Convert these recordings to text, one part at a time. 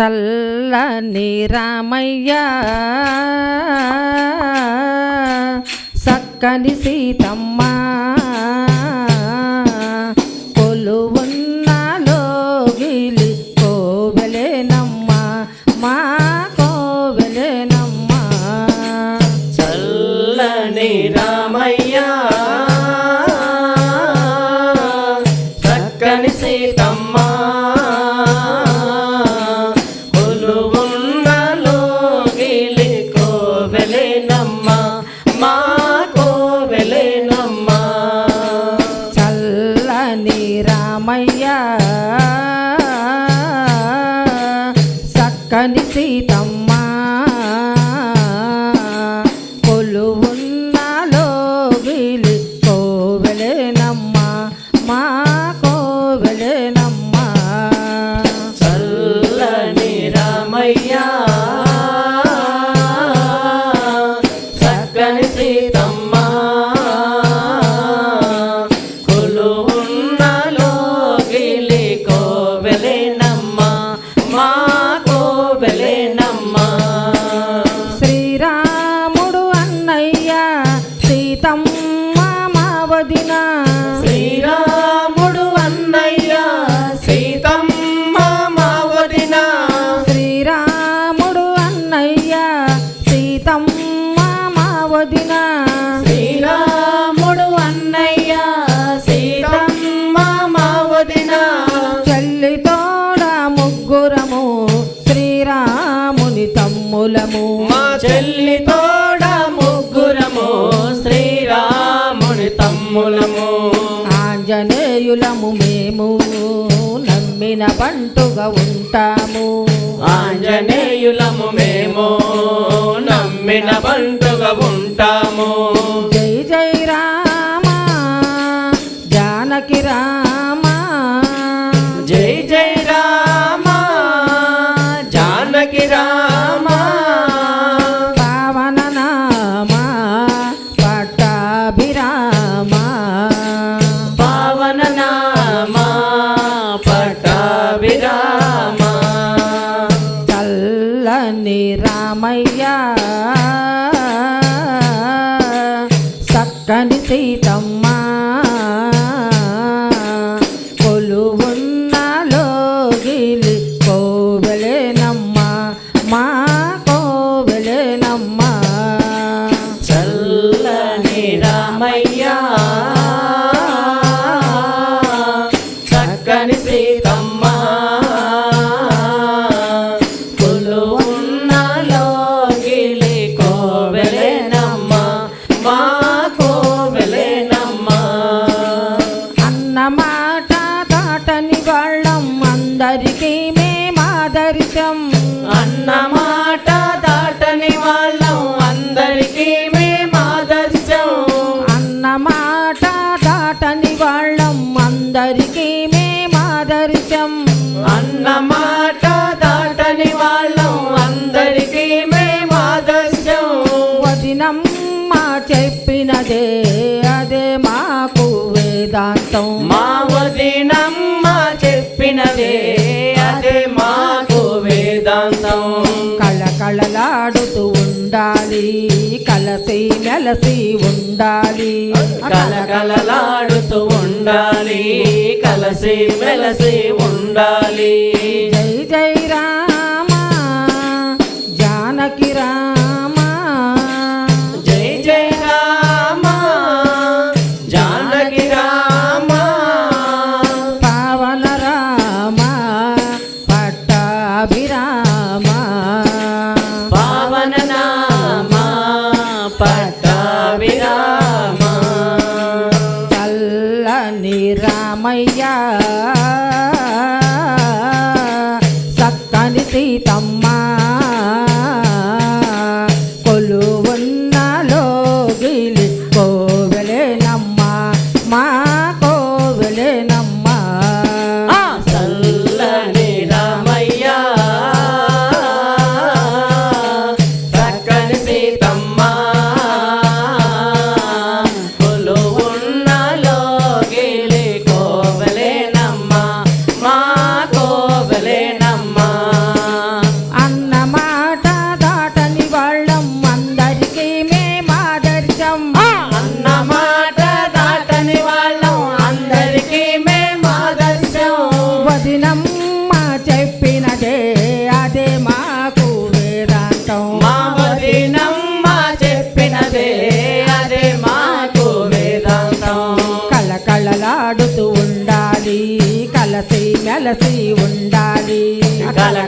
చల్లని రామయ్య సక్కని సీతమ్మ కొలువున్న లోగిలి కోవెలేనమ్మ మా కోవెలేనమ్మ. చల్లని రామయ్య సక్కని సీతమ్మ సక్కని సీతమ్మ కొలువున్న లోగిలి కోవెలేనమ్మ మా కోవెలేనమ్మ. చల్లని రామయ్య సక్కని సీతమ్మ కొలువున్న లోగిలి కోవెలేనమ్మ మా కోవెలేనమ్మ. శ్రీరాముడు అన్నయ్య సీతమ్మ మా వదిన. శ్రీరాముడు అన్నయ్య సీతమ్మ మా వదిన. శ్రీరాముడు అన్నయ్య సీతమ్మ మా వదిన. శ్రీరాముడు అన్నయ్య సీతమ్మ మా వదిన. చెల్లి తోడ ముగ్గురము శ్రీరాముని తమ్ములము. మా చెల్లి తోడ ముగ్గురము శ్రీరాముని తమ్ములము. ఆంజనేయులము మేము నమ్మిన బంటుగా ఉంటాము. ఆంజనేయులము మేము నమ్మిన బంటుగా ఉంటాము. జై జై రామ జానకి రామ. జై జై రామ జానకి రామ. పావన నామ పట్టాభిరామ. పావన నామ పట్టాభిరామ. చల్లని రామయ్య సక్కని సీతమ్మ కొలువున్న లోగిలి కోవెలేనమ్మ మా కోవెలేనమ్మ. చల్లని రామయ్య చక్కని సీతమ్మ కొలువున్న లోగిలి కోవెలేనమ్మ మా కోవెలేనమ్మ. అన్నమాట దాటని వాళ్ళం అందరికీ మేమాదర్శం. అన్నమాట దాటని వాళ్ళం అందరికీ మేమాదర్శం. అన్నమాట దాటని వాళ్ళం అందరికీ మేమాదర్శం. అన్నమాట దాటని వాళ్ళం అందరికీ మేమాదర్శం. వదినమ్మ చెప్పినదే అదే మాకు వేదాంతం. మా వదినమ్మ చెప్పినదే అదే మాకు వేదాంతం. కళకళలాడుతూ ఉండాలి కలసి మెలసి ఉండాలి. కలకలలాడుతూ ఉండాలి కలసి మెలసి ఉండాలి. జై జై రామ జానకి రామ. జై జై రామ జానకి రామ. పావన రామ పట్టాభిరామ. పావన నామ పట్టాభిరామ. చల్లని రామయ్య సక్కని సీతమ్మ కొలువున్న లోగిలి కోవెలేనమ్మ మా కోవెలేనమ్మ. చల్లని రామయ్య చక్కని సీతమ్మ కొలువున్న లోగిలి కోవెలేనమ్మ మా కోవెలేనమ్మ.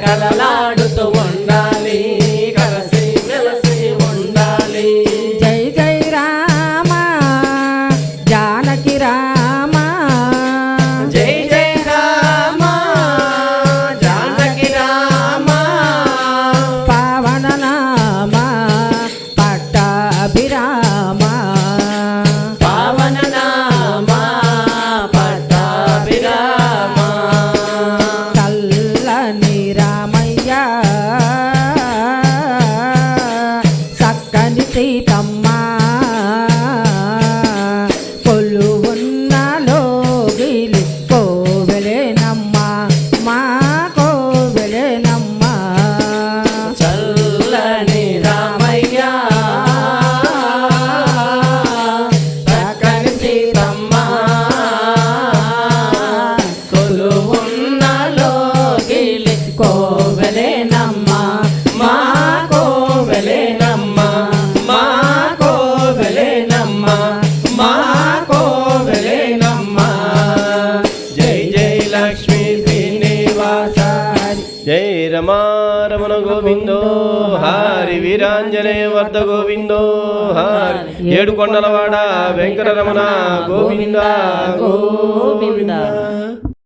కలకలలాడుతూ ఉండాలి కలసి వెలసి ఉండాలి జై జై రామ జానకి రామ జై జై రామ జానకి రామ పావన నామ పట్టాభిరామ పావన నామ పట్టాభిరామ చల్లని రామయ్య చక్కని సీతమ్మ కొలువున్న లోగిలి కోవెలేనమ్మ మా కోవెలేనమ్మ చల్లని రామయ్య చక్కని సీతమ్మ కొలువున్న లోగిలి కోవెలేనమ్మ మా కోవెలేనమ్మ మా కోవెలేనమ్మ మా కోవెలేనమ్మ జై జై లక్ష్మీ శ్రీనివాస జై రమారమణ గోవిందో హరి వీరాంజనేయ వర్ధ గోవిందో హరి ఏడు కొండలవాడ వెంకటరమణ గోవింద గోవింద